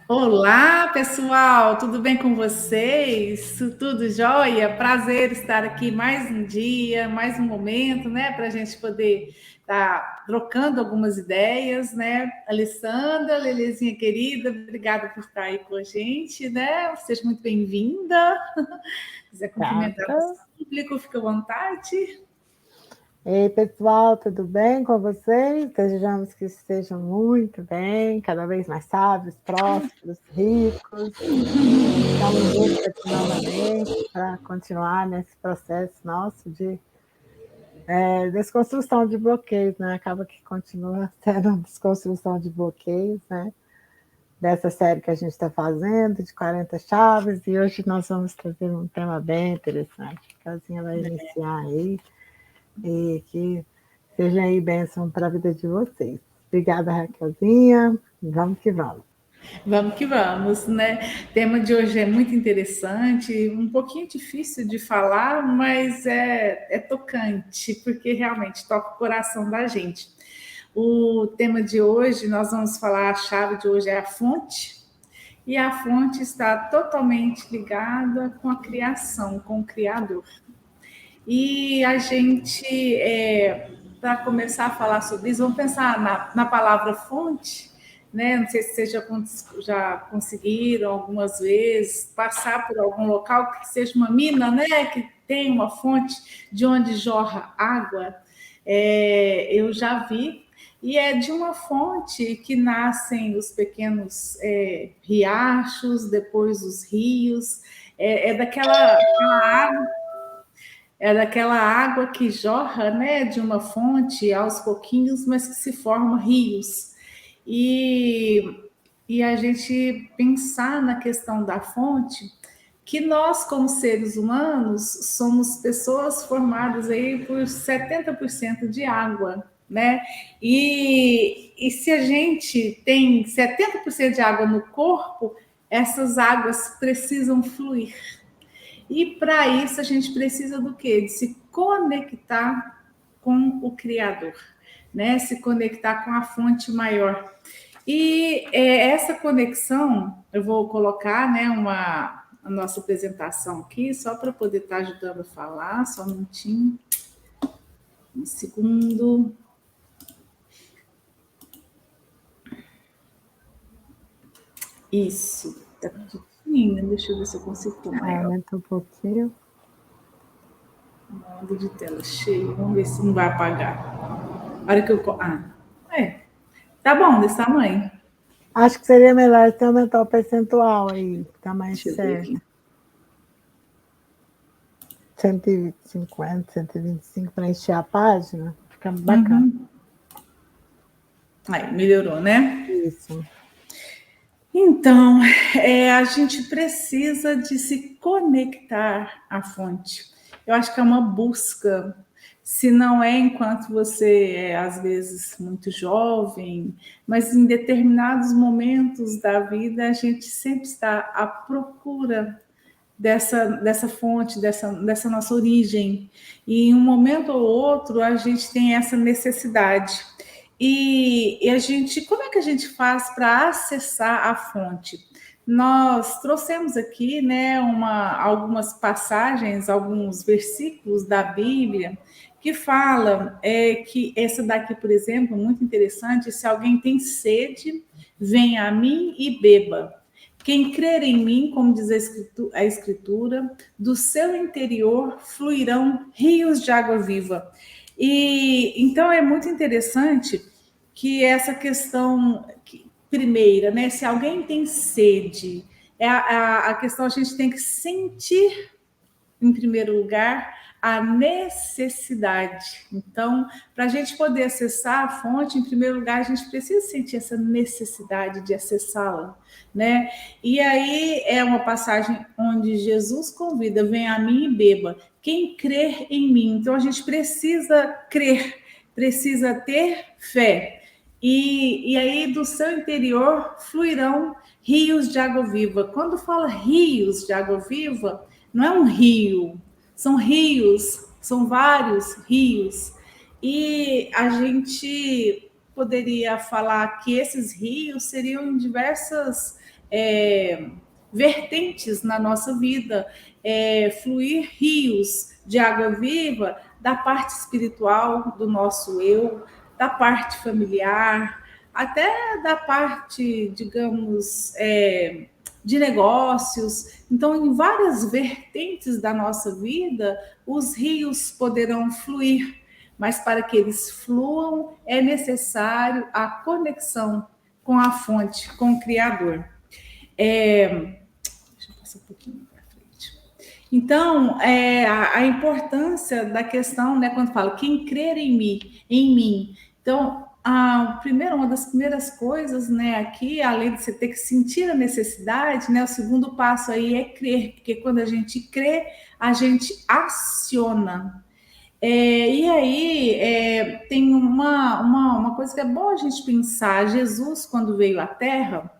Olá, pessoal, tudo bem com vocês? Tudo jóia? Prazer estar aqui mais um dia, mais um momento, né, para a gente poder estar trocando algumas ideias, né? Alessandra, Lelezinha querida, obrigada por estar aí com a gente, né? Seja muito bem-vinda. Se quiser cumprimentar Gata. o público, fica à vontade. Ei, pessoal, tudo bem com vocês? Desejamos que estejam muito bem, cada vez mais sábios, prósperos, ricos. Estamos juntos aqui novamente para continuar nesse processo nosso de desconstrução de bloqueios, né? Acaba que continua sendo desconstrução de bloqueios, né? Dessa série que a gente está fazendo, de 40 chaves, e hoje nós vamos trazer um tema bem interessante. A Casinha vai iniciar aí, e que seja aí bênção para a vida de vocês. Obrigada, Raquelzinha. Vamos que vamos. Vamos que vamos, né? O tema de hoje é muito interessante, um pouquinho difícil de falar, mas é tocante, porque realmente toca o coração da gente. O tema de hoje, nós vamos falar, a chave de hoje é a fonte, e a fonte está totalmente ligada com a criação, com o Criador. E a gente, para começar a falar sobre isso, vamos pensar na palavra fonte, né? Não sei se vocês já conseguiram algumas vezes passar por algum local que seja uma mina, né? Que tem uma fonte de onde jorra água. Eu já vi, e é de uma fonte que nascem os pequenos riachos, depois os rios, daquela água que jorra, né, de uma fonte aos pouquinhos, mas que se forma rios. E, e a gente pensar na questão da fonte, que nós, como seres humanos, somos pessoas formadas aí por 70% de água, né? E se a gente tem 70% de água no corpo, essas águas precisam fluir. E para isso a gente precisa do quê? De se conectar com o Criador, né? Se conectar com a fonte maior. E essa conexão, eu vou colocar, né, a nossa apresentação aqui, só para poder estar ajudando a falar, só um minutinho, um segundo. Isso, tá pequenininho, deixa eu ver se eu consigo pôr maior. Aumenta um pouquinho. Mando de tela cheia, vamos ver se não vai apagar. A hora que eu. Tá bom, desse tamanho. Acho que seria melhor se aumentar o percentual aí, tá mais Deixa eu ver certo. aqui. 150, 125 para encher a página, fica bacana. Aí, melhorou, né? Isso. Então, a gente precisa de se conectar à fonte. Eu acho que é uma busca. Se não é enquanto você é, às vezes, muito jovem, mas em determinados momentos da vida, a gente sempre está à procura dessa fonte, dessa nossa origem. E em um momento ou outro, a gente tem essa necessidade. E a gente, como é que a gente faz para acessar a fonte? Nós trouxemos aqui, né, algumas passagens, alguns versículos da Bíblia que falam que essa daqui, por exemplo, muito interessante. Se alguém tem sede, venha a mim e beba. Quem crer em mim, como diz a Escritura, do seu interior fluirão rios de água viva. E então é muito interessante que essa questão primeira, né? Se alguém tem sede, a questão a gente tem que sentir em primeiro lugar, a necessidade. Então, para a gente poder acessar a fonte, em primeiro lugar, a gente precisa sentir essa necessidade de acessá-la, né? E aí é uma passagem onde Jesus convida: venha a mim e beba. Quem crer em mim. Então, a gente precisa crer, precisa ter fé. E aí, do seu interior, fluirão rios de água viva. Quando fala rios de água viva, não é um rio, são rios, são vários rios. E a gente poderia falar que esses rios seriam em diversas vertentes na nossa vida, fluir rios de água viva da parte espiritual do nosso eu, da parte familiar, até da parte, digamos, de negócios. Então, em várias vertentes da nossa vida, os rios poderão fluir, mas para que eles fluam, é necessário a conexão com a fonte, com o Criador. Deixa eu passar um pouquinho para frente. Então, a importância da questão, né, quando falo quem crer em mim. Então, uma das primeiras coisas, né, aqui, além de você ter que sentir a necessidade, né, o segundo passo aí é crer, porque quando a gente crê, a gente aciona. E aí tem uma coisa que é boa a gente pensar. Jesus, quando veio à Terra,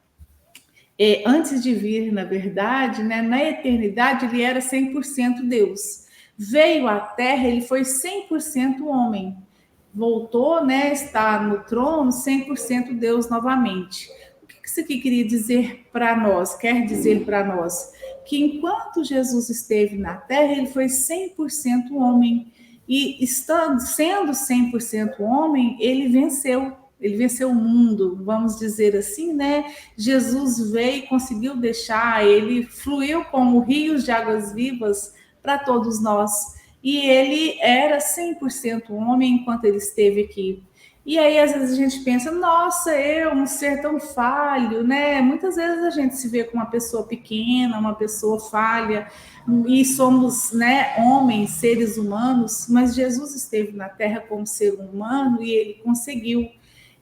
antes de vir, na verdade, né, na eternidade, ele era 100% Deus. Veio à Terra, ele foi 100% homem. Voltou, né, está no trono, 100% Deus novamente. O que isso aqui queria dizer para nós? Quer dizer para nós que enquanto Jesus esteve na Terra, ele foi 100% homem. E sendo 100% homem, ele venceu o mundo, vamos dizer assim, né? Jesus veio e conseguiu deixar, ele fluiu como rios de águas vivas para todos nós. E ele era 100% homem enquanto ele esteve aqui. E aí, às vezes, a gente pensa, nossa, um ser tão falho, né? Muitas vezes a gente se vê como uma pessoa pequena, uma pessoa falha, e somos, né, homens, seres humanos, mas Jesus esteve na Terra como ser humano e ele conseguiu.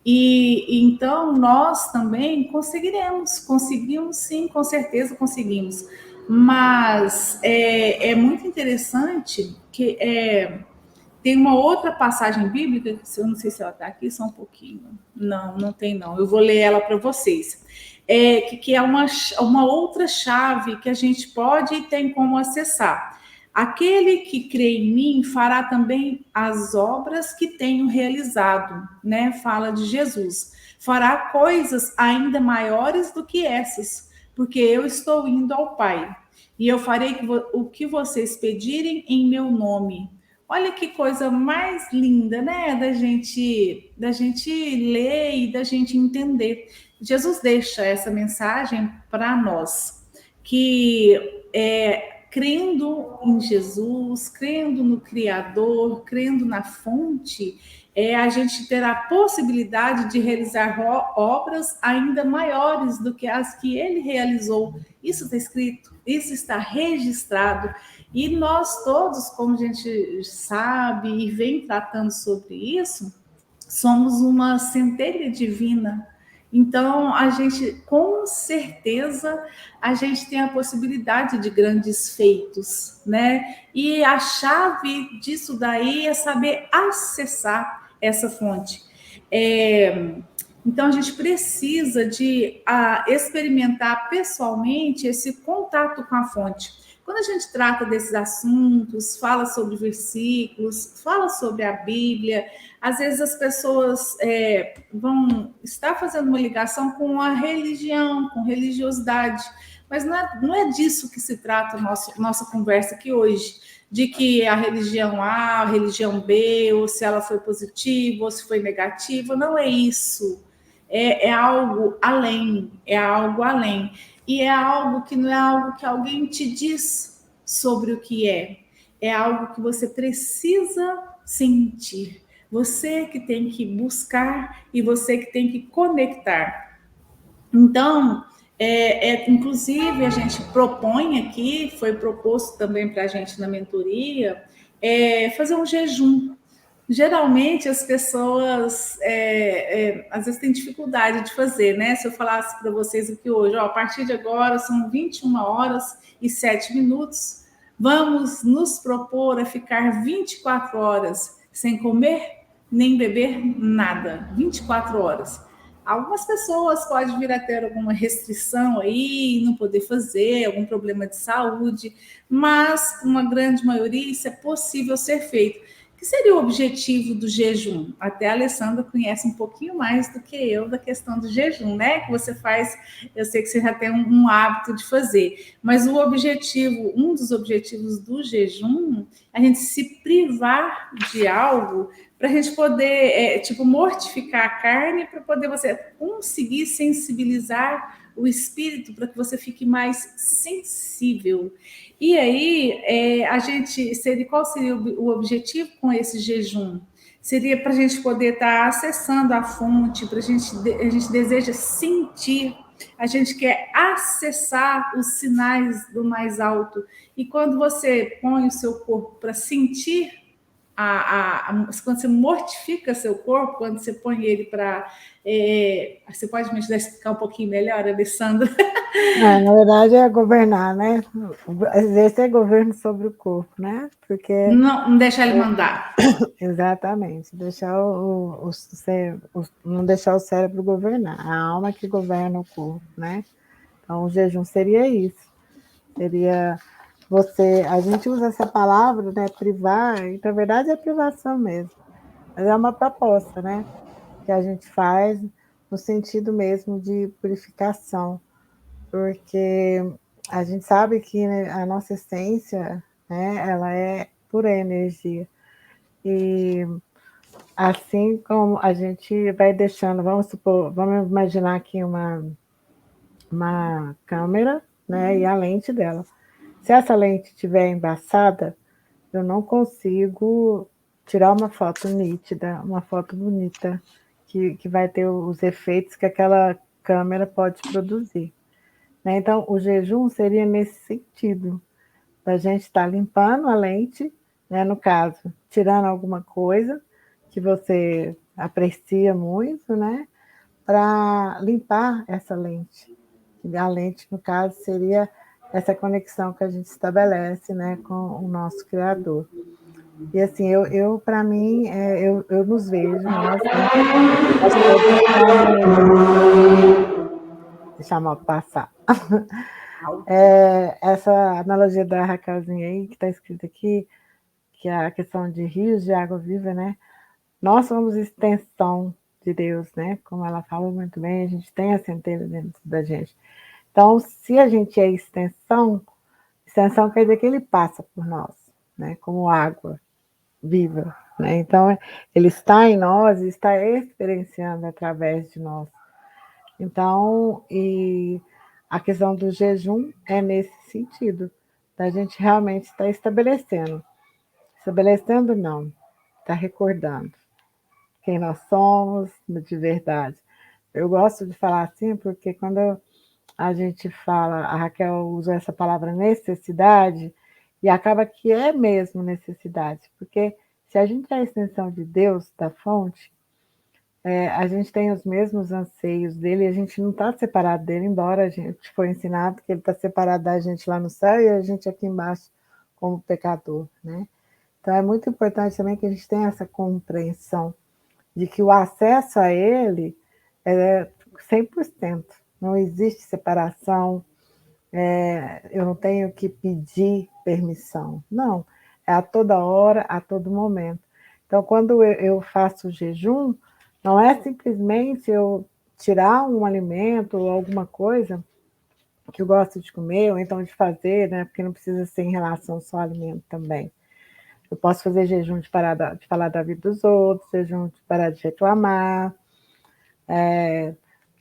E então nós também conseguimos sim, com certeza conseguimos. Mas é muito interessante que tem uma outra passagem bíblica, eu não sei se ela está aqui, só um pouquinho. Não, não tem não. Eu vou ler ela para vocês. Que é uma outra chave que a gente pode e tem como acessar. Aquele que crê em mim fará também as obras que tenho realizado, né? Fala de Jesus. Fará coisas ainda maiores do que essas, porque eu estou indo ao Pai. E eu farei o que vocês pedirem em meu nome. Olha que coisa mais linda, né? Da gente ler e da gente entender. Jesus deixa essa mensagem para nós, que crendo em Jesus, crendo no Criador, crendo na fonte, a gente terá a possibilidade de realizar obras ainda maiores do que as que ele realizou. Isso está escrito, isso está registrado. E nós todos, como a gente sabe e vem tratando sobre isso, somos uma centelha divina. Então, a gente, com certeza, a gente tem a possibilidade de grandes feitos, né? E a chave disso daí é saber acessar essa fonte. Então, a gente precisa de experimentar pessoalmente esse contato com a fonte. Quando a gente trata desses assuntos, fala sobre versículos, fala sobre a Bíblia, às vezes as pessoas vão estar fazendo uma ligação com a religião, com religiosidade, mas não é disso que se trata a nossa conversa aqui hoje, de que a religião A, a religião B, ou se ela foi positiva, ou se foi negativa, não é isso. É algo além, E é algo que não é algo que alguém te diz sobre o que é algo que você precisa sentir. Você que tem que buscar e você que tem que conectar. Então, inclusive, a gente propõe aqui, foi proposto também para a gente na mentoria, fazer um jejum. Geralmente as pessoas às vezes têm dificuldade de fazer, né? Se eu falasse para vocês aqui hoje, a partir de agora são 21 horas e 7 minutos, vamos nos propor a ficar 24 horas sem comer nem beber nada, 24 horas. Algumas pessoas podem vir a ter alguma restrição aí, não poder fazer, algum problema de saúde, mas uma grande maioria isso é possível ser feito. que seria o objetivo do jejum? Até a Alessandra conhece um pouquinho mais do que eu da questão do jejum, né? Que você faz, eu sei que você já tem um hábito de fazer, mas o objetivo, um dos objetivos do jejum, é a gente se privar de algo para a gente poder, tipo, mortificar a carne para poder você conseguir sensibilizar o espírito para que você fique mais sensível. E aí, a gente seria, qual seria o objetivo com esse jejum? Seria para a gente poder estar acessando a fonte, a gente deseja sentir, a gente quer acessar os sinais do mais alto. E quando você põe o seu corpo para sentir quando você mortifica seu corpo, quando você põe ele para. Você pode me ajudar a explicar um pouquinho melhor, Alessandra? Na verdade, é governar, né? Exercer governo sobre o corpo, né? Porque. Não deixar ele mandar. Exatamente, deixar não deixar o cérebro governar, a alma que governa o corpo, né? Então, o jejum seria isso. Seria a gente usa essa palavra, né, privar, e na verdade é privação mesmo, mas é uma proposta, né, que a gente faz no sentido mesmo de purificação, porque a gente sabe que, né, a nossa essência, né, ela é pura energia, e assim como a gente vai deixando, vamos imaginar aqui uma câmera, né, e a lente dela. Se essa lente estiver embaçada, eu não consigo tirar uma foto nítida, uma foto bonita, que vai ter os efeitos que aquela câmera pode produzir. Né? Então, o jejum seria nesse sentido, da gente estar limpando a lente, né? No caso, tirando alguma coisa que você aprecia muito, né? Para limpar essa lente. A lente, no caso, seria essa conexão que a gente estabelece, né, com o nosso Criador. E assim, eu para mim, eu nos vejo, nós, né, deixar a moto passar. Essa analogia da Raquelzinha aí, que está escrita aqui, que é a questão de rios de água viva, né? Nós somos extensão de Deus, né? Como ela falou muito bem, a gente tem a centelha dentro da gente. Então, se a gente é extensão quer dizer que ele passa por nós, né? Como água viva, né? Então, ele está em nós e está experienciando através de nós. Então, e a questão do jejum é nesse sentido, da gente realmente estar estabelecendo. Estabelecendo não, está recordando quem nós somos de verdade. Eu gosto de falar assim porque quando a gente fala, a Raquel usou essa palavra necessidade, e acaba que é mesmo necessidade, porque se a gente é a extensão de Deus, da fonte, a gente tem os mesmos anseios dele, a gente não está separado dele, embora a gente foi ensinado que ele está separado da gente lá no céu e a gente aqui embaixo como pecador, né? Então é muito importante também que a gente tenha essa compreensão de que o acesso a ele é 100%. Não existe separação, eu não tenho que pedir permissão. Não, é a toda hora, a todo momento. Então, quando eu faço jejum, não é simplesmente eu tirar um alimento ou alguma coisa que eu gosto de comer, ou então de fazer, né? Porque não precisa ser em relação só ao alimento também. Eu posso fazer jejum de falar da vida dos outros, jejum de parar de reclamar,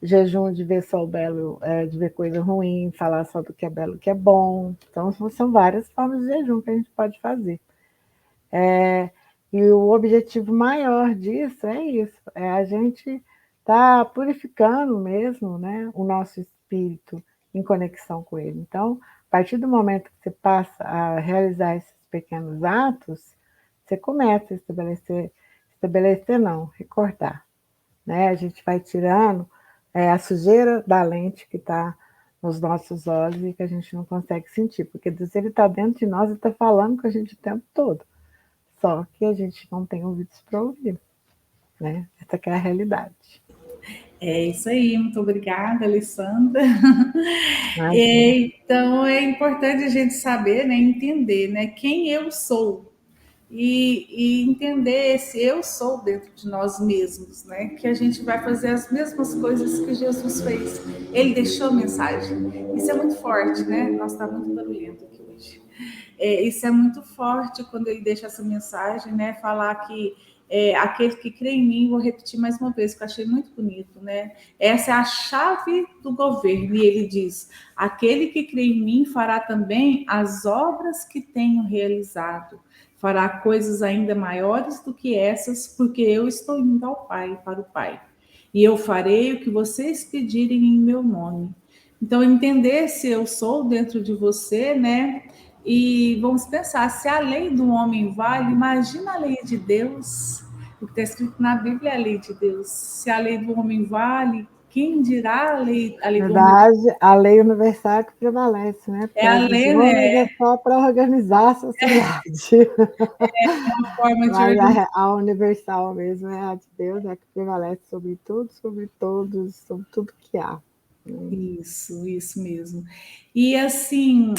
jejum de ver só o belo, de ver coisa ruim, falar só do que é belo, que é bom. Então, são várias formas de jejum que a gente pode fazer. E o objetivo maior disso é isso, é a gente estar purificando mesmo, né, o nosso espírito em conexão com ele. Então, a partir do momento que você passa a realizar esses pequenos atos, você começa a estabelecer não, recordar. Né? A gente vai tirando a sujeira da lente que está nos nossos olhos e que a gente não consegue sentir, porque Deus está dentro de nós e está falando com a gente o tempo todo. Só que a gente não tem ouvidos para ouvir, né? Essa que é a realidade. É isso aí, muito obrigada, Alessandra. Então, é importante a gente saber, né, entender, né, quem eu sou. e entender esse eu sou dentro de nós mesmos, né? Que a gente vai fazer as mesmas coisas que Jesus fez. Ele deixou mensagem. Isso é muito forte, né? Nossa, está muito barulhento aqui hoje. Isso é muito forte quando ele deixa essa mensagem, né? Falar que aquele que crê em mim, vou repetir mais uma vez, que eu achei muito bonito, né? Essa é a chave do governo, e ele diz: aquele que crê em mim fará também as obras que tenho realizado, fará coisas ainda maiores do que essas, porque eu estou indo ao Pai, para o Pai. E eu farei o que vocês pedirem em meu nome. Então, entender se eu sou dentro de você, né? E vamos pensar, se a lei do homem vale, imagina a lei de Deus. O que está escrito na Bíblia é a lei de Deus. Se a lei do homem vale, quem dirá a lei do homem? Verdade, a lei universal é que prevalece, né? Porque É a a dos lei, homens né? é só para organizar a sociedade. Uma forma de Mas organizar. a universal mesmo é a de Deus, é que prevalece sobre tudo, sobre todos, sobre tudo que há. Isso mesmo. E assim,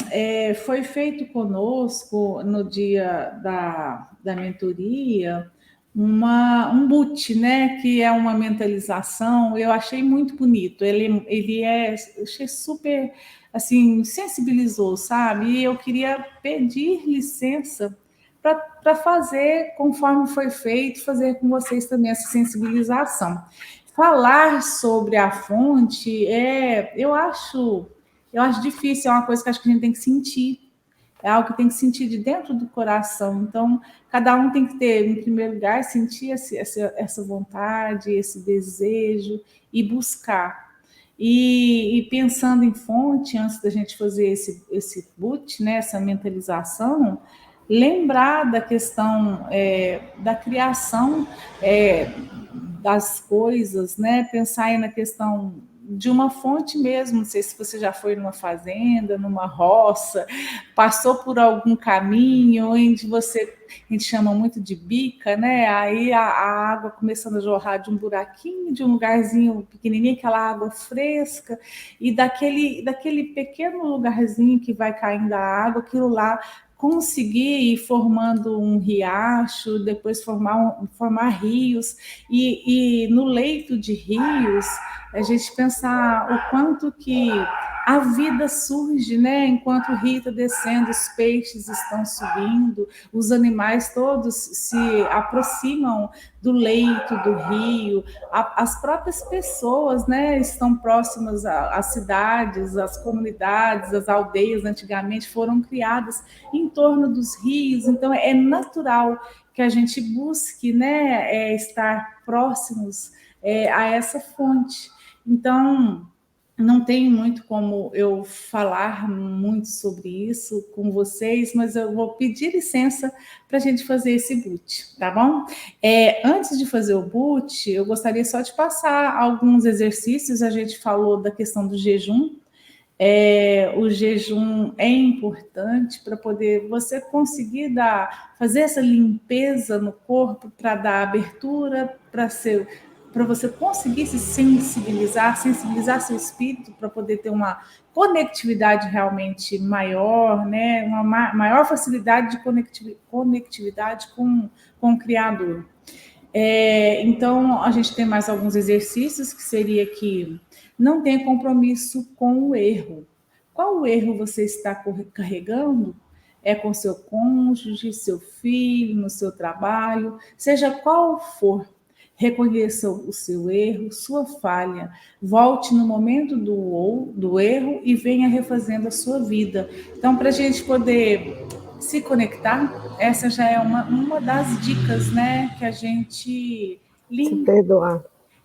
foi feito conosco no dia da mentoria um boot, né? Que é uma mentalização. Eu achei muito bonito. Eu achei super assim, sensibilizou, sabe? E eu queria pedir licença para fazer, conforme foi feito, fazer com vocês também essa sensibilização. Falar sobre a fonte eu acho difícil, é uma coisa que acho que a gente tem que sentir, é algo que tem que sentir de dentro do coração. Então, cada um tem que ter, em primeiro lugar, sentir essa vontade, esse desejo e buscar. E pensando em fonte, antes da gente fazer esse boot, né, essa mentalização, lembrar da questão da criação das coisas, né? Pensar aí na questão de uma fonte mesmo. Não sei se você já foi numa fazenda, numa roça, passou por algum caminho onde a gente chama muito de bica, né? Aí a água começando a jorrar de um buraquinho, de um lugarzinho pequenininho, aquela água fresca, e daquele pequeno lugarzinho que vai caindo a água, aquilo lá conseguir ir formando um riacho, depois formar rios, e no leito de rios, a gente pensar o quanto que a vida surge, né? Enquanto o rio está descendo, os peixes estão subindo, os animais todos se aproximam do leito do rio, as próprias pessoas, né, estão próximas às cidades, às comunidades, as aldeias antigamente foram criadas em torno dos rios, então é natural que a gente busque, né, estar próximos a essa fonte. Então, não tem muito como eu falar muito sobre isso com vocês, mas eu vou pedir licença para a gente fazer esse boot, tá bom? Antes de fazer o boot, eu gostaria só de passar alguns exercícios. A gente falou da questão do jejum. O jejum é importante para poder você conseguir fazer essa limpeza no corpo, para dar abertura, para você conseguir se sensibilizar seu espírito, para poder ter uma conectividade realmente maior, né? Uma maior facilidade de conectividade com o Criador. Então, a gente tem mais alguns exercícios, que seria que não tenha compromisso com o erro. Qual erro você está carregando? É com seu cônjuge, seu filho, no seu trabalho, seja qual for. Reconheça o seu erro, sua falha. Volte no momento do erro e venha refazendo a sua vida. Então, para a gente poder se conectar, essa já é uma das dicas, né? Que a gente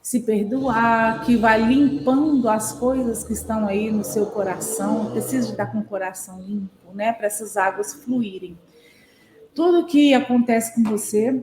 se perdoar, que vai limpando as coisas que estão aí no seu coração. Precisa estar com o coração limpo, né? Para essas águas fluírem. Tudo que acontece com você,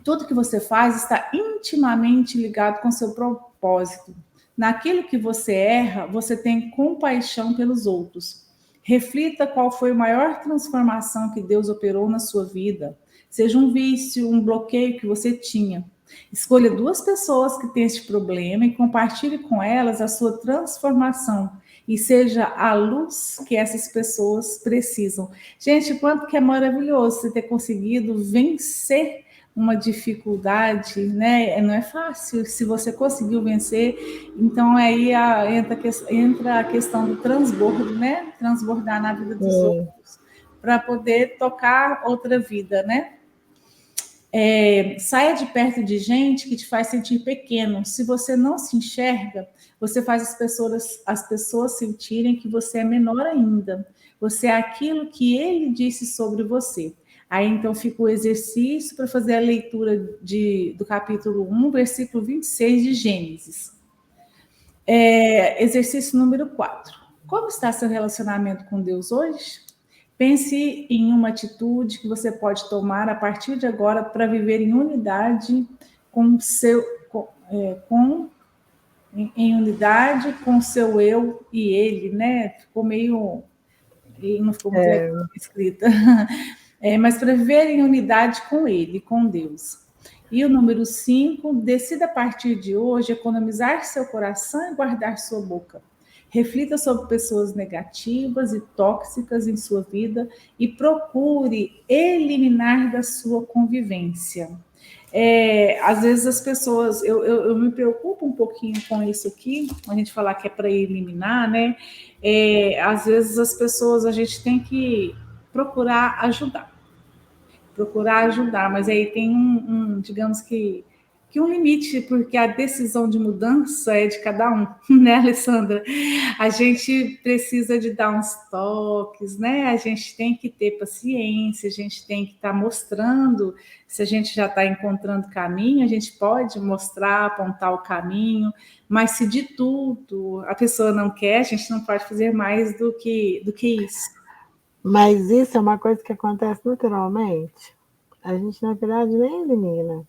tudo que você faz está intimamente ligado com seu propósito. Naquilo que você erra, você tem compaixão pelos outros. Reflita qual foi a maior transformação que Deus operou na sua vida. Seja um vício, um bloqueio que você tinha. Escolha 2 pessoas que têm este problema e compartilhe com elas a sua transformação e seja a luz que essas pessoas precisam. Gente, quanto que é maravilhoso você ter conseguido vencer uma dificuldade, né? Não é fácil. Se você conseguiu vencer, então aí entra a questão do transbordo, né? Transbordar na vida dos Sim. outros para poder tocar outra vida, né? Saia de perto de gente que te faz sentir pequeno. Se você não se enxerga, você faz as pessoas sentirem que você é menor ainda. Você é aquilo que ele disse sobre você. Aí então fica o exercício para fazer a leitura do capítulo 1, versículo 26 de Gênesis. Exercício número 4. Como está seu relacionamento com Deus hoje? Pense em uma atitude que você pode tomar a partir de agora para viver em unidade com seu em unidade com seu eu e ele, né? Ficou meio não ficou muito legal escrita. Mas para viver em unidade com ele, com Deus. E o número 5, decida a partir de hoje economizar seu coração e guardar sua boca. Reflita sobre pessoas negativas e tóxicas em sua vida e procure eliminar da sua convivência. Às vezes as pessoas, eu me preocupo um pouquinho com isso aqui, a gente falar que é para eliminar, né? Às vezes as pessoas, a gente tem que procurar ajudar, mas aí tem digamos que um limite, porque a decisão de mudança é de cada um, né, Alessandra? A gente precisa de dar uns toques, né? A gente tem que ter paciência, a gente tem que estar mostrando, se a gente já está encontrando caminho, a gente pode mostrar, apontar o caminho, mas se de tudo a pessoa não quer, a gente não pode fazer mais do que isso. Mas isso é uma coisa que acontece naturalmente. A gente, na verdade, nem elimina.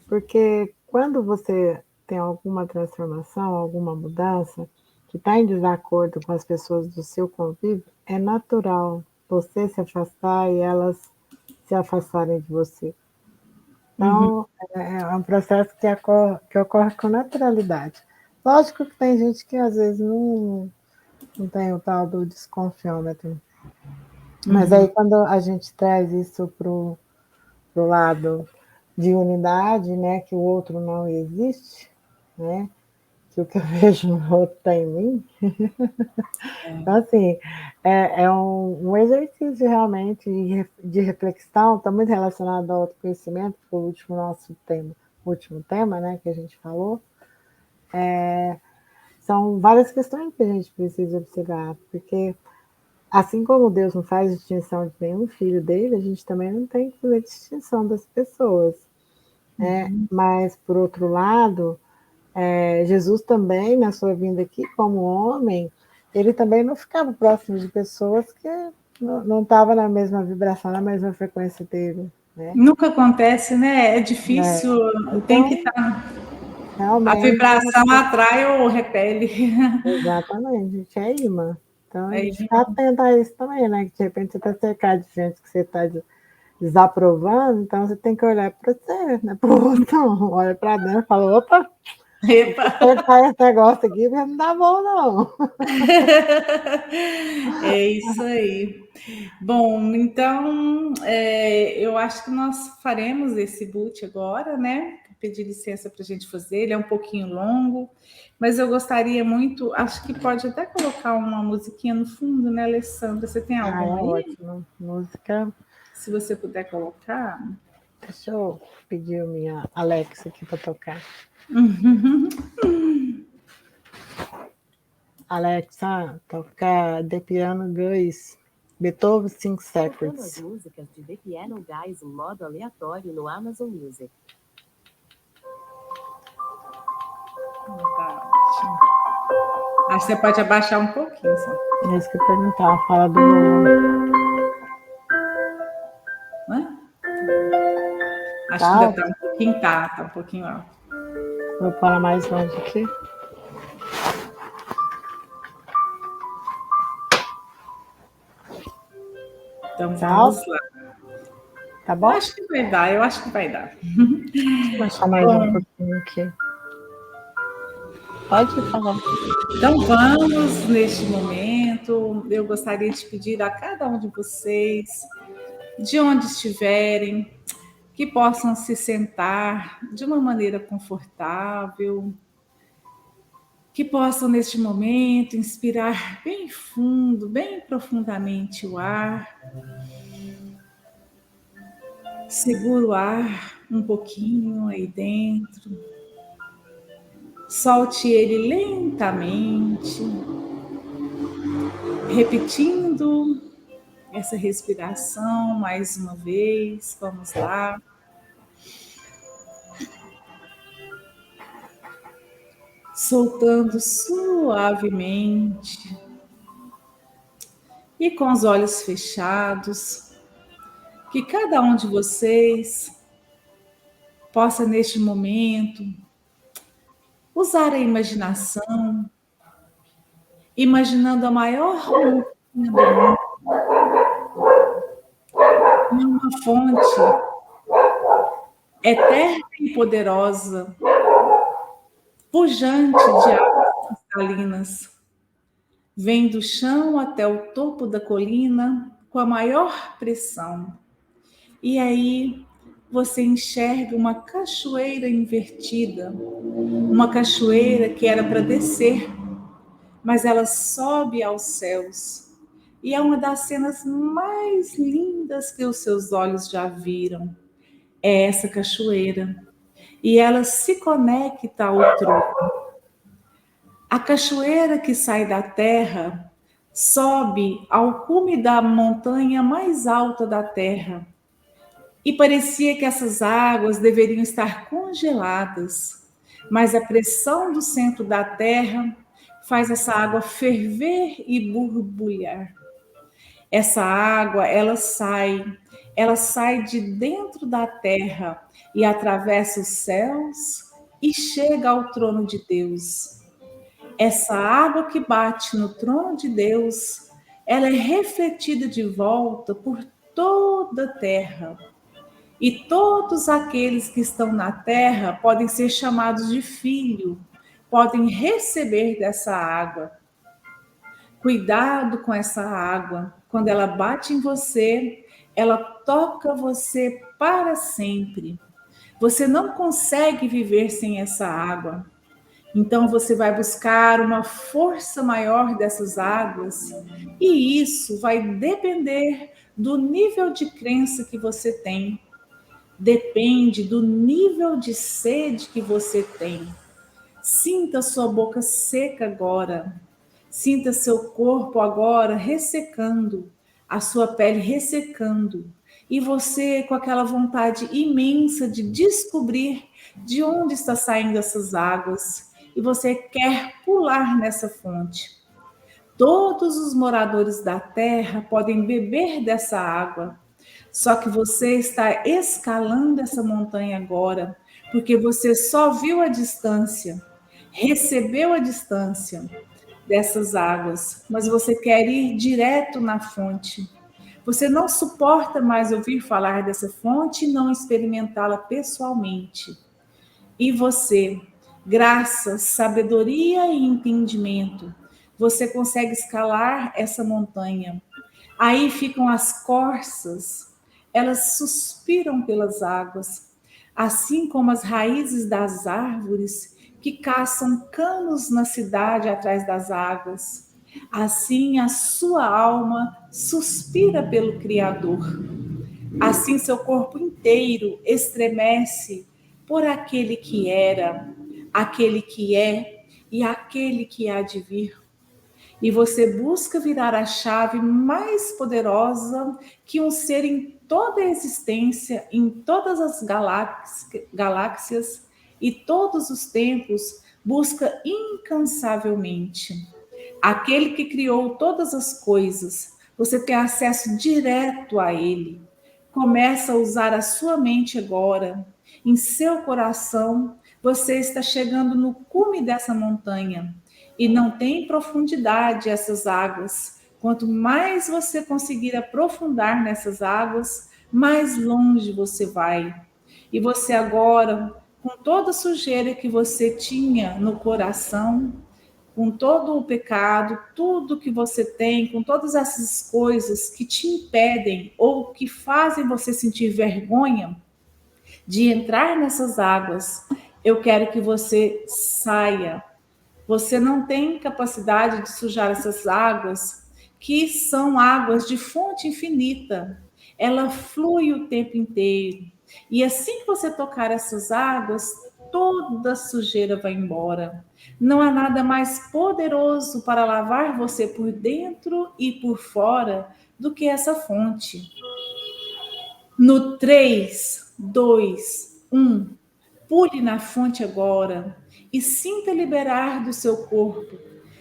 Porque quando você tem alguma transformação, alguma mudança, que está em desacordo com as pessoas do seu convívio, é natural você se afastar e elas se afastarem de você. Então, é um processo que ocorre com naturalidade. Lógico que tem gente que às vezes não tem o tal do desconfiômetro. Mas aí quando a gente traz isso para o lado de unidade, né, que o outro não existe, né, que o que eu vejo no outro está em mim. Então, assim, é um exercício realmente de reflexão, está muito relacionado ao autoconhecimento, que foi o último tema, né, que a gente falou. São várias questões que a gente precisa observar, porque assim como Deus não faz distinção de nenhum filho dele, a gente também não tem que fazer distinção das pessoas. Né? Mas, por outro lado, Jesus também, na sua vinda aqui como homem, ele também não ficava próximo de pessoas que não estavam na mesma vibração, na mesma frequência dele. Né? Nunca acontece, né? É difícil, tem que Então, estar. A realmente, vibração atrai ou repele. exatamente, a gente é imã. Então, a É, gente fica atento a isso também, né? Que de repente você está cercado de gente que você está desaprovando, então você tem que olhar para você, né? Para o outro, olha para dentro e fala, opa, epa. cortar esse negócio aqui não dá bom, não. É isso aí. Bom, então eu acho que nós faremos esse boot agora, né? Vou pedir licença para a gente fazer, ele é um pouquinho longo, mas eu gostaria muito, acho que pode até colocar uma musiquinha no fundo, né, Alessandra? Você tem Ah, é alguma aí? ótimo. Música. Se você puder colocar. Deixa eu pedir a minha Alexa aqui para tocar. Alexa, toca The Piano Guys, Beethoven 5 Seconds. As músicas de The Piano Guys em modo aleatório no Amazon Music. Tá. Acho que você pode abaixar um pouquinho só. É isso que eu perguntava, fala do volume. Acho Tá que ainda alto? tá um pouquinho, tá um pouquinho alto. Vou falar mais longe aqui. Então Tá vamos alto? lá. Tá bom? Eu acho que vai dar, eu acho que vai dar. Vou baixar mais um pouquinho aqui. Pode falar. Então vamos, neste momento, eu gostaria de pedir a cada um de vocês, de onde estiverem, que possam se sentar de uma maneira confortável, que possam, neste momento, inspirar bem fundo, bem profundamente o ar. Segura o ar um pouquinho aí dentro. Solte ele lentamente, repetindo essa respiração mais uma vez. Vamos lá. Soltando suavemente e com os olhos fechados, que cada um de vocês possa neste momento usar a imaginação, imaginando a maior montanha do mundo, uma fonte eterna e poderosa, pujante de águas cristalinas, vem do chão até o topo da colina com a maior pressão. E aí você enxerga uma cachoeira invertida, uma cachoeira que era para descer, mas ela sobe aos céus. E é uma das cenas mais lindas que os seus olhos já viram. É essa cachoeira. E ela se conecta ao trono. A cachoeira que sai da terra sobe ao cume da montanha mais alta da terra. E parecia que essas águas deveriam estar congeladas, mas a pressão do centro da terra faz essa água ferver e borbulhar. Essa água, ela sai de dentro da terra e atravessa os céus e chega ao trono de Deus. Essa água que bate no trono de Deus, ela é refletida de volta por toda a terra. E todos aqueles que estão na terra podem ser chamados de filho, podem receber dessa água. Cuidado com essa água. Quando ela bate em você, ela toca você para sempre. Você não consegue viver sem essa água. Então você vai buscar uma força maior dessas águas, e isso vai depender do nível de crença que você tem. Depende do nível de sede que você tem. Sinta sua boca seca agora. Sinta seu corpo agora ressecando, a sua pele ressecando. E você com aquela vontade imensa de descobrir de onde está saindo essas águas. E você quer pular nessa fonte. Todos os moradores da terra podem beber dessa água. Só que você está escalando essa montanha agora, porque você só viu a distância, recebeu a distância dessas águas, mas você quer ir direto na fonte. Você não suporta mais ouvir falar dessa fonte e não experimentá-la pessoalmente. E você, graças, sabedoria e entendimento, você consegue escalar essa montanha. Aí ficam as corças, elas suspiram pelas águas, assim como as raízes das árvores que caçam canos na cidade atrás das águas. Assim a sua alma suspira pelo Criador. Assim seu corpo inteiro estremece por aquele que era, aquele que é e aquele que há de vir. E você busca virar a chave mais poderosa que um ser em toda a existência, em todas as galáxias e todos os tempos, busca incansavelmente. Aquele que criou todas as coisas, você tem acesso direto a ele. Começa a usar a sua mente agora. Em seu coração, você está chegando no cume dessa montanha. E não tem profundidade essas águas. Quanto mais você conseguir aprofundar nessas águas, mais longe você vai. E você agora, com toda a sujeira que você tinha no coração, com todo o pecado, tudo que você tem, com todas essas coisas que te impedem ou que fazem você sentir vergonha de entrar nessas águas, eu quero que você saia. Você não tem capacidade de sujar essas águas, que são águas de fonte infinita. Ela flui o tempo inteiro. E assim que você tocar essas águas, toda a sujeira vai embora. Não há nada mais poderoso para lavar você por dentro e por fora do que essa fonte. No 3, 2, 1, pule na fonte agora e sinta liberar do seu corpo.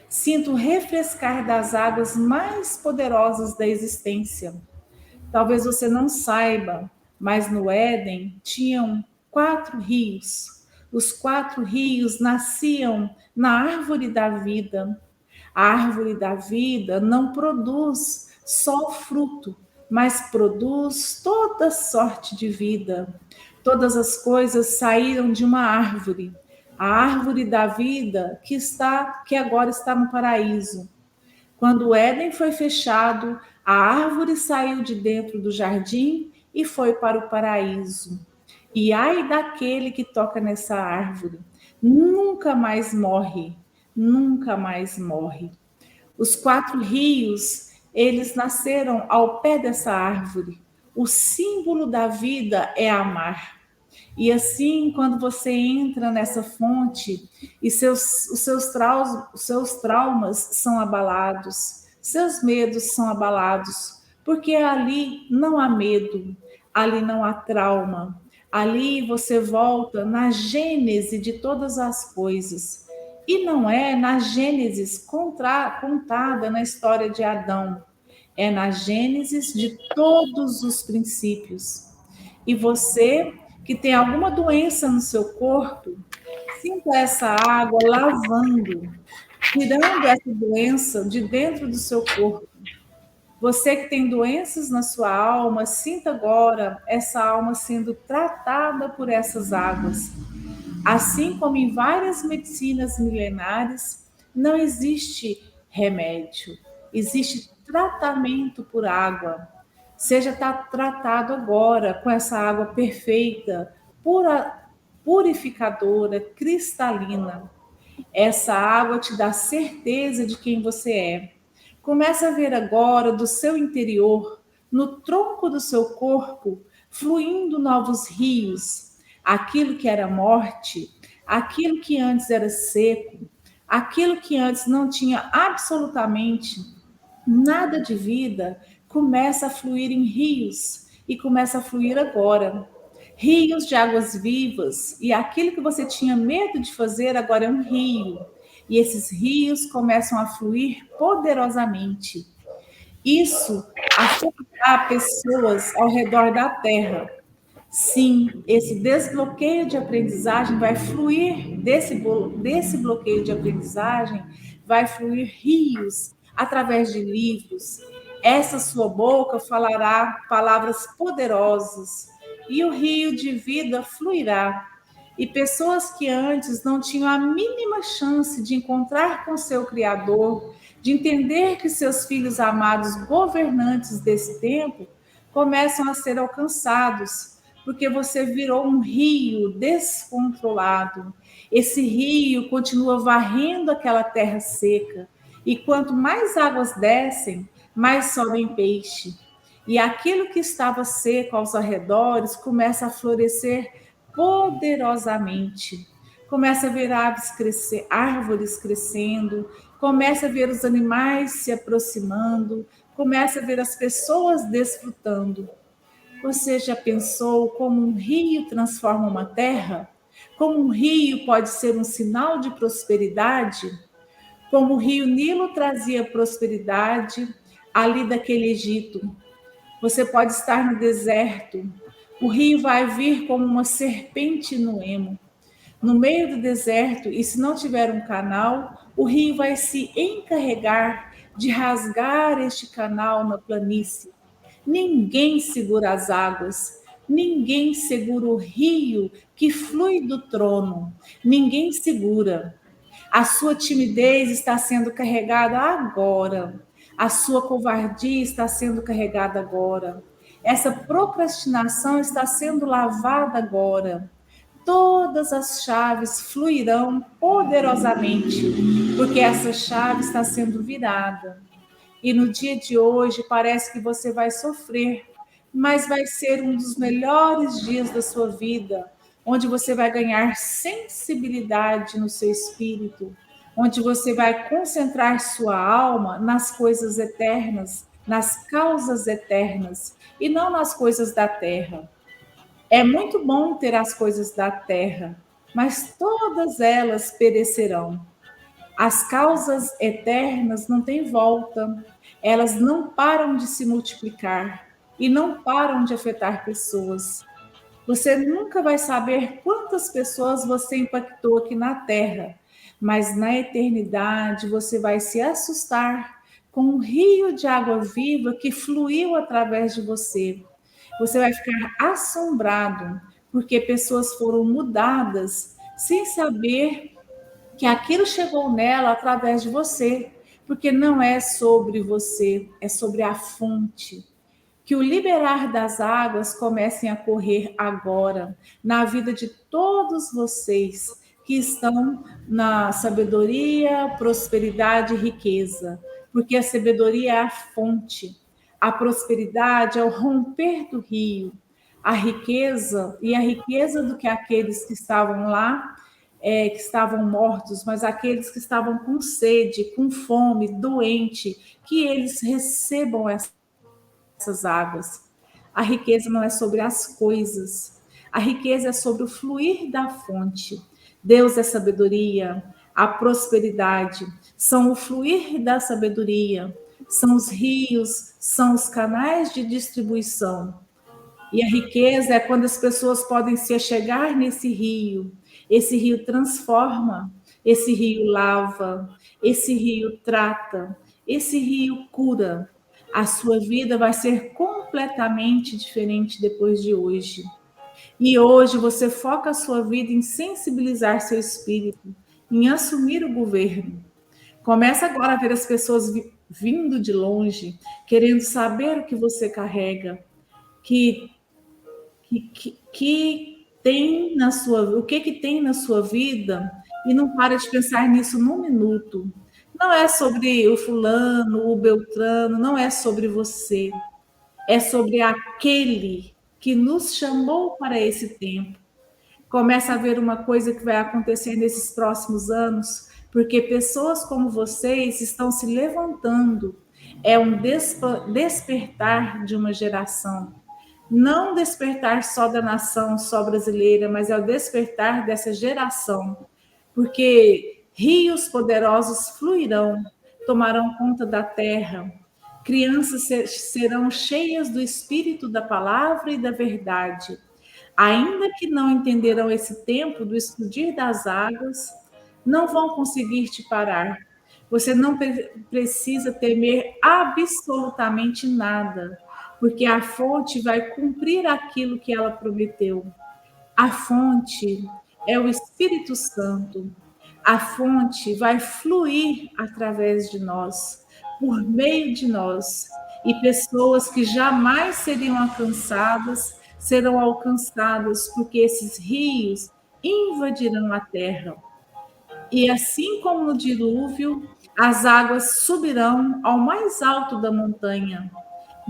Sinta o refrescar das águas mais poderosas da existência. Talvez você não saiba, mas no Éden tinham 4 rios. Os 4 rios nasciam na árvore da vida. A árvore da vida não produz só o fruto, mas produz toda sorte de vida. Todas as coisas saíram de uma árvore, a árvore da vida que agora está no paraíso. Quando o Éden foi fechado, a árvore saiu de dentro do jardim e foi para o paraíso. E ai daquele que toca nessa árvore, nunca mais morre, nunca mais morre. Os 4 rios, eles nasceram ao pé dessa árvore. O símbolo da vida é amar. E assim, quando você entra nessa fonte e os seus traumas são abalados, seus medos são abalados, porque ali não há medo, ali não há trauma, ali você volta na gênese de todas as coisas. E não é na Gênesis contada na história de Adão, é na Gênesis de todos os princípios. E você que tem alguma doença no seu corpo, sinta essa água lavando, tirando essa doença de dentro do seu corpo. Você que tem doenças na sua alma, sinta agora essa alma sendo tratada por essas águas. Assim como em várias medicinas milenares, não existe remédio, existe tratamento por água. Seja tratado agora com essa água perfeita, pura, purificadora, cristalina. Essa água te dá certeza de quem você é. Comece a ver agora do seu interior, no tronco do seu corpo, fluindo novos rios. Aquilo que era morte, aquilo que antes era seco, aquilo que antes não tinha absolutamente nada de vida, começa a fluir em rios e começa a fluir agora. Rios de águas vivas, e aquilo que você tinha medo de fazer agora é um rio. E esses rios começam a fluir poderosamente. Isso afetará pessoas ao redor da Terra. Sim, esse desbloqueio de aprendizagem vai fluir, desse bloqueio de aprendizagem, vai fluir rios através de livros. Essa sua boca falará palavras poderosas e o rio de vida fluirá. E pessoas que antes não tinham a mínima chance de encontrar com seu Criador, de entender que seus filhos amados, governantes desse tempo, começam a ser alcançados, porque você virou um rio descontrolado. Esse rio continua varrendo aquela terra seca, e quanto mais águas descem, mais sobem peixe. E aquilo que estava seco aos arredores começa a florescer poderosamente. Começa a ver árvores crescendo, começa a ver os animais se aproximando, começa a ver as pessoas desfrutando. Você já pensou como um rio transforma uma terra? Como um rio pode ser um sinal de prosperidade? Como o rio Nilo trazia prosperidade ali daquele Egito. Você pode estar no deserto, o rio vai vir como uma serpente no emo. No meio do deserto, e se não tiver um canal, o rio vai se encarregar de rasgar este canal na planície. Ninguém segura as águas, ninguém segura o rio que flui do trono, ninguém segura. A sua timidez está sendo carregada agora. A sua covardia está sendo carregada agora. Essa procrastinação está sendo lavada agora. Todas as chaves fluirão poderosamente, porque essa chave está sendo virada. E no dia de hoje parece que você vai sofrer, mas vai ser um dos melhores dias da sua vida, onde você vai ganhar sensibilidade no seu espírito, onde você vai concentrar sua alma nas coisas eternas, nas causas eternas e não nas coisas da terra. É muito bom ter as coisas da terra, mas todas elas perecerão. As causas eternas não têm volta, elas não param de se multiplicar e não param de afetar pessoas. Você nunca vai saber quantas pessoas você impactou aqui na Terra, mas na eternidade você vai se assustar com um rio de água viva que fluiu através de você. Você vai ficar assombrado, porque pessoas foram mudadas sem saber que aquilo chegou nela através de você, porque não é sobre você, é sobre a fonte. Que o liberar das águas comecem a correr agora na vida de todos vocês que estão na sabedoria, prosperidade e riqueza, porque a sabedoria é a fonte, a prosperidade é o romper do rio, a riqueza e a riqueza do que aqueles que estavam lá que estavam mortos, mas aqueles que estavam com sede, com fome, doente, que eles recebam essas águas. A riqueza não é sobre as coisas, a riqueza é sobre o fluir da fonte. Deus é sabedoria, a prosperidade são o fluir da sabedoria, são os rios, são os canais de distribuição. E a riqueza é quando as pessoas podem se achegar nesse rio. Esse rio transforma, esse rio lava, esse rio trata, esse rio cura. A sua vida vai ser completamente diferente depois de hoje. E hoje você foca a sua vida em sensibilizar seu espírito, em assumir o governo. Começa agora a ver as pessoas vindo de longe, querendo saber o que você carrega, que tem na sua, o que tem na sua vida, e não para de pensar nisso num minuto. Não é sobre o fulano, o beltrano, não é sobre você. É sobre aquele que nos chamou para esse tempo. Começa a ver uma coisa que vai acontecer nesses próximos anos, porque pessoas como vocês estão se levantando. É um despertar de uma geração. Não despertar só da nação, só brasileira, mas é o despertar dessa geração. Porque rios poderosos fluirão, tomarão conta da terra. Crianças serão cheias do espírito da palavra e da verdade. Ainda que não entenderão esse tempo do explodir das águas, não vão conseguir te parar. Você não precisa temer absolutamente nada, porque a fonte vai cumprir aquilo que ela prometeu. A fonte é o Espírito Santo. A fonte vai fluir através de nós, por meio de nós, e pessoas que jamais seriam alcançadas serão alcançadas, porque esses rios invadirão a terra. E assim como no dilúvio, as águas subirão ao mais alto da montanha.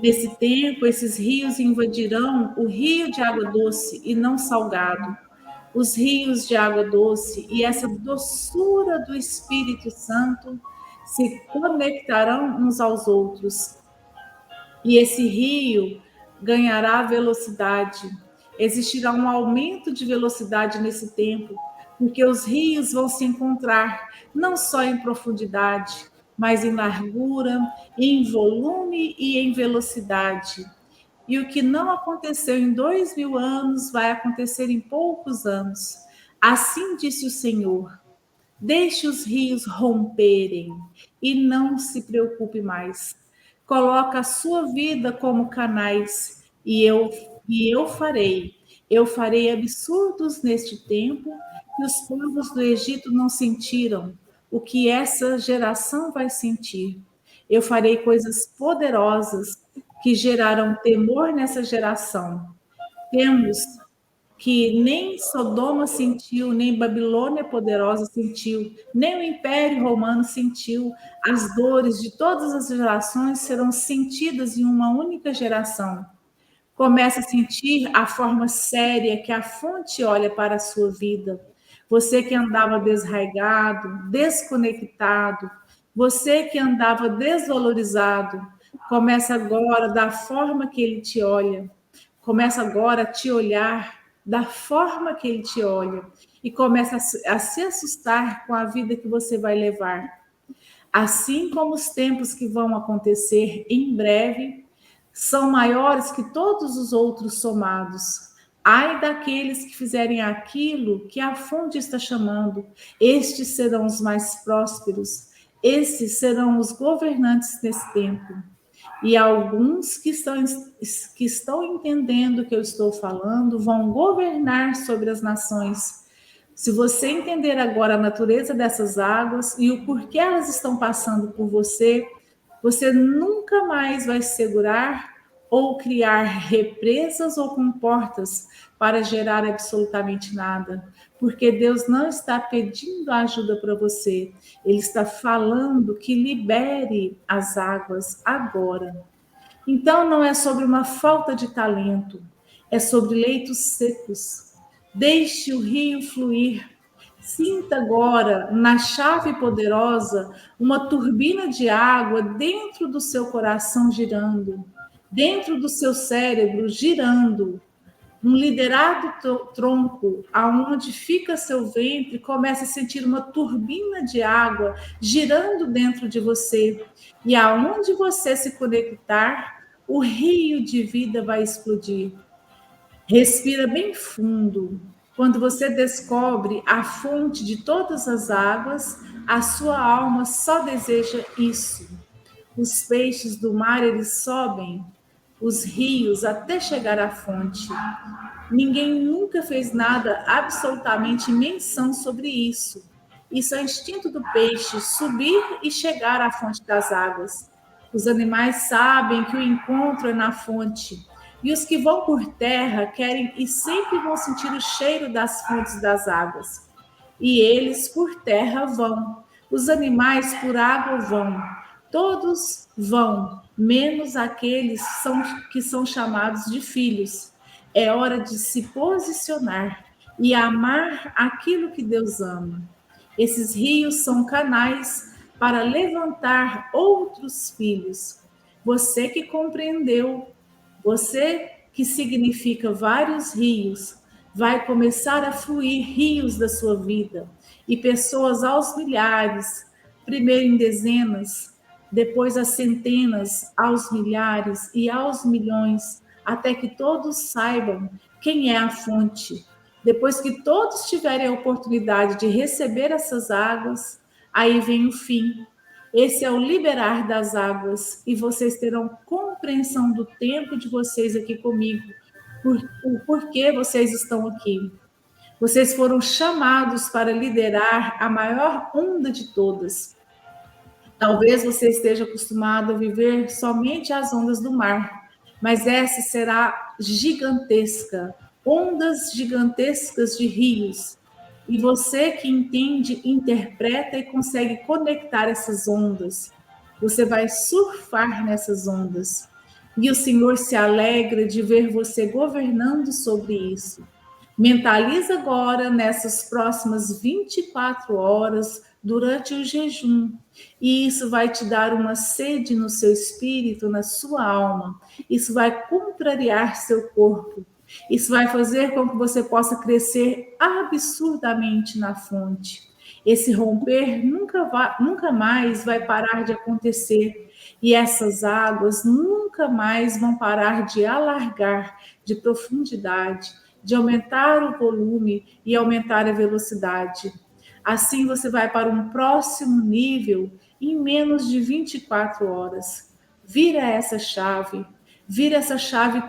Nesse tempo, esses rios invadirão o rio de água doce e não salgado. Os rios de água doce e essa doçura do Espírito Santo se conectarão uns aos outros. E esse rio ganhará velocidade. Existirá um aumento de velocidade nesse tempo, porque os rios vão se encontrar não só em profundidade, mas em largura, em volume e em velocidade. E o que não aconteceu em 2000 anos vai acontecer em poucos anos. Assim disse o Senhor: deixe os rios romperem e não se preocupe mais. Coloca a sua vida como canais e eu farei. Eu farei absurdos neste tempo que os povos do Egito não sentiram, o que essa geração vai sentir. Eu farei coisas poderosas que gerarão temor nessa geração. Temos que nem Sodoma sentiu, nem Babilônia poderosa sentiu, nem o Império Romano sentiu. As dores de todas as gerações serão sentidas em uma única geração. Começa a sentir a forma séria que a fonte olha para a sua vida. Você que andava desraigado, desconectado, você que andava desvalorizado, começa agora da forma que ele te olha. Começa agora a te olhar da forma que ele te olha e começa a se assustar com a vida que você vai levar. Assim como os tempos que vão acontecer em breve são maiores que todos os outros somados. Ai daqueles que fizerem aquilo que a fonte está chamando, estes serão os mais prósperos, esses serão os governantes desse tempo. E alguns que estão entendendo o que eu estou falando vão governar sobre as nações. Se você entender agora a natureza dessas águas e o porquê elas estão passando por você, você nunca mais vai se segurar ou criar represas ou comportas para gerar absolutamente nada, porque Deus não está pedindo ajuda para você, Ele está falando que libere as águas agora. Então não é sobre uma falta de talento, é sobre leitos secos. Deixe o rio fluir. Sinta agora, na chave poderosa, uma turbina de água dentro do seu coração girando, dentro do seu cérebro girando. Um liderado tronco, aonde fica seu ventre, começa a sentir uma turbina de água girando dentro de você. E aonde você se conectar, o rio de vida vai explodir. Respira bem fundo. Quando você descobre a fonte de todas as águas, a sua alma só deseja isso. Os peixes do mar, eles sobem os rios até chegar à fonte. Ninguém nunca fez nada absolutamente menção sobre isso. Isso é instinto do peixe, subir e chegar à fonte das águas. Os animais sabem que o encontro é na fonte. E os que vão por terra querem e sempre vão sentir o cheiro das fontes das águas. E eles por terra vão. Os animais por água vão. Todos vão, menos aqueles que são chamados de filhos. É hora de se posicionar e amar aquilo que Deus ama. Esses rios são canais para levantar outros filhos. Você que compreendeu, você que significa vários rios, vai começar a fluir rios da sua vida e pessoas aos milhares, primeiro em dezenas, depois a centenas, aos milhares e aos milhões, até que todos saibam quem é a fonte. Depois que todos tiverem a oportunidade de receber essas águas, aí vem o fim. Esse é o liberar das águas e vocês terão compreensão do tempo de vocês aqui comigo, o porquê vocês estão aqui. Vocês foram chamados para liderar a maior onda de todas. Talvez você esteja acostumado a viver somente as ondas do mar, mas essa será gigantesca, ondas gigantescas de rios. E você que entende, interpreta e consegue conectar essas ondas, você vai surfar nessas ondas. E o Senhor se alegra de ver você governando sobre isso. Mentaliza agora nessas próximas 24 horas durante o jejum. E isso vai te dar uma sede no seu espírito, na sua alma. Isso vai contrariar seu corpo. Isso vai fazer com que você possa crescer absurdamente na fonte. Esse romper nunca mais vai parar de acontecer. E essas águas nunca mais vão parar de alargar de profundidade, de aumentar o volume e aumentar a velocidade. Assim você vai para um próximo nível em menos de 24 horas. vira essa chave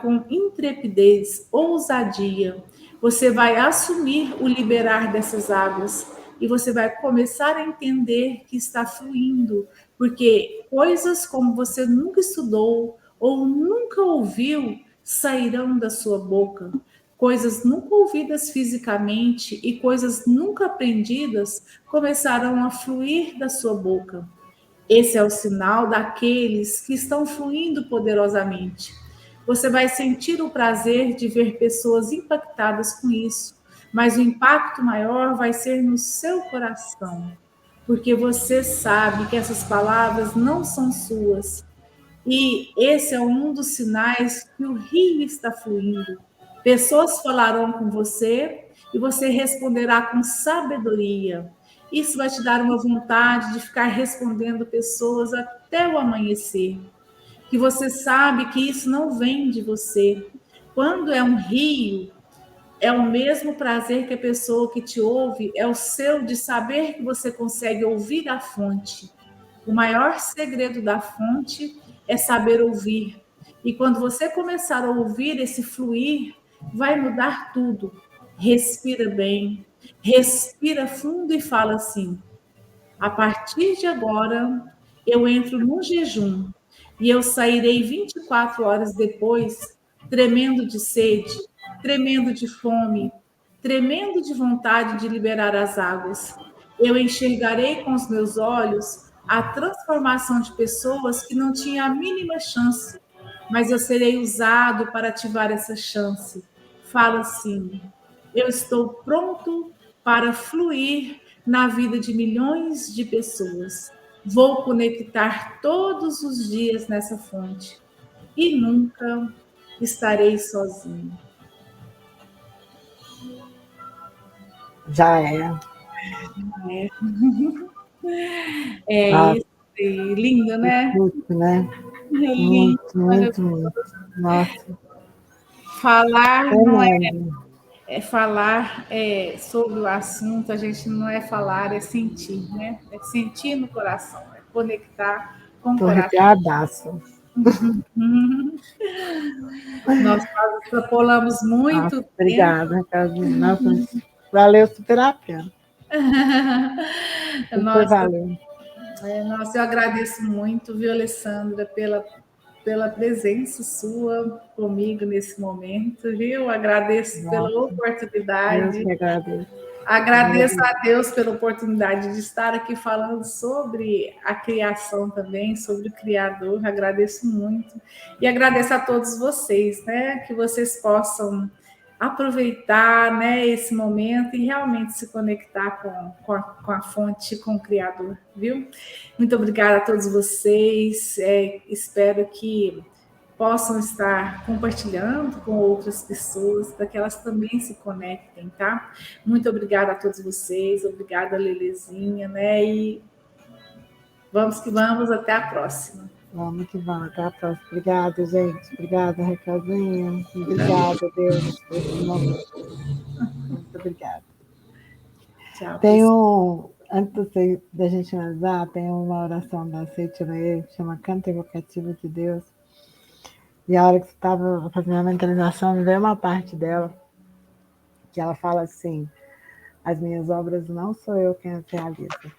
com intrepidez, ousadia. Você vai assumir o liberar dessas águas e você vai começar a entender que está fluindo, porque coisas como você nunca estudou ou nunca ouviu sairão da sua boca. Coisas nunca ouvidas fisicamente e coisas nunca aprendidas começarão a fluir da sua boca. Esse é o sinal daqueles que estão fluindo poderosamente. Você vai sentir o prazer de ver pessoas impactadas com isso, mas o impacto maior vai ser no seu coração, porque você sabe que essas palavras não são suas. E esse é um dos sinais que o rio está fluindo. Pessoas falarão com você e você responderá com sabedoria. Isso vai te dar uma vontade de ficar respondendo pessoas até o amanhecer. Que você sabe que isso não vem de você. Quando é um rio, é o mesmo prazer que a pessoa que te ouve, é o seu de saber que você consegue ouvir a fonte. O maior segredo da fonte é saber ouvir. E quando você começar a ouvir esse fluir, vai mudar tudo. Respira bem, respira fundo e fala assim: a partir de agora, eu entro no jejum e eu sairei 24 horas depois, tremendo de sede, tremendo de fome, tremendo de vontade de liberar as águas. Eu enxergarei com os meus olhos a transformação de pessoas que não tinham a mínima chance, mas eu serei usado para ativar essa chance. Fala assim: eu estou pronto para fluir na vida de milhões de pessoas. Vou conectar todos os dias nessa fonte e nunca estarei sozinho. Já é. É Nossa, isso aí. Lindo, né? muito, né? É lindo. Muito. Nossa, Falar não tremendo. falar sobre o assunto, a gente não é falar, é sentir, né? É sentir no coração, é conectar com o Tô coração. arrepiadaço. Nós extrapolamos Nossa, muito tempo. obrigada, Carolina. Nossa, valeu super a pena. Super Nossa, valeu. nossa, eu agradeço muito, viu, Alessandra, pela presença sua comigo nesse momento, viu? Agradeço pela Nossa, eu oportunidade. que agradeço. Agradeço a Deus pela oportunidade de estar aqui falando sobre a criação também, sobre o Criador. Agradeço muito. E agradeço a todos vocês, né? Que vocês possam aproveitar, né, esse momento e realmente se conectar com a fonte, com o Criador, viu? Muito obrigada a todos vocês. Espero que possam estar compartilhando com outras pessoas, para que elas também se conectem, tá? Muito obrigada a todos vocês, obrigada, Lelezinha, né? E vamos que vamos, até a próxima. Vamos que vamos, até a próxima. Obrigada, gente. Obrigada, Raquelzinha. Obrigada, Deus, por esse momento. Muito obrigada. Tchau, Antes da gente finalizar, tem uma oração da Seite Noé, que chama Canto Evocativo de Deus. E a hora que você estava fazendo a mentalização, me veio uma parte dela, que ela fala assim: as minhas obras não sou eu quem as realiza,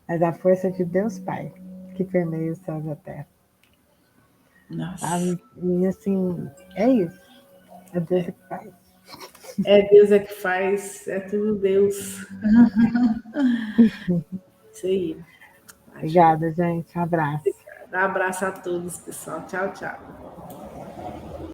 mas a força de Deus Pai, que permeia os céus e a terra. Nossa. E assim, é isso. É Deus que faz. É Deus é que faz, é tudo Deus. Isso aí. Obrigada, gente. Um abraço. Um abraço a todos, pessoal. Tchau, tchau.